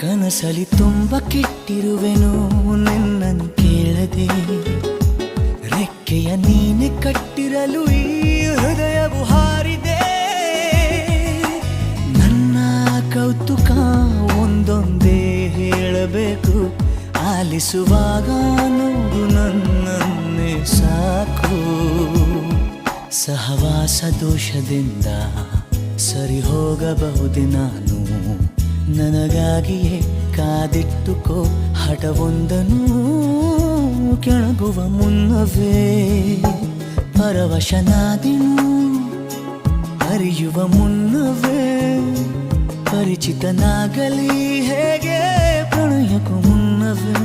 ಕನಸಲಿ ತುಂಬ ಕೆಟ್ಟಿರುವೆನು ನಿನ್ನನ್ನು ಕೇಳದೆ, ರೆಕ್ಕೆಯ ನೀನೆ ಕಟ್ಟಿರಲು ಈ ಹೃದಯವು ಹಾರಿದೆ. ನನ್ನ ಕೌತುಕ ಒಂದೊಂದೇ ಹೇಳಬೇಕು, ಆಲಿಸುವಾಗ ನೋಡು ನನ್ನನ್ನೇ ಸಾಕು. ಸಹವಾಸ ದೋಷದಿಂದ ಸರಿ ಹೋಗಬಹುದೇ ನಾನು, ನನಗಾಗಿಯೇ ಕಾದಿಟ್ಟುಕೋ ಹಠವೊಂದನು. ಕೆಳಗುವ ಮುನ್ನವೇ ಪರವಶನಾದೆನು, ಅರಿಯುವ ಮುನ್ನವೇ ಪರಿಚಿತನಾಗಲಿ ಹೇಗೆ ಪ್ರಣಯಕ್ಕೂ ಮುನ್ನವೇ.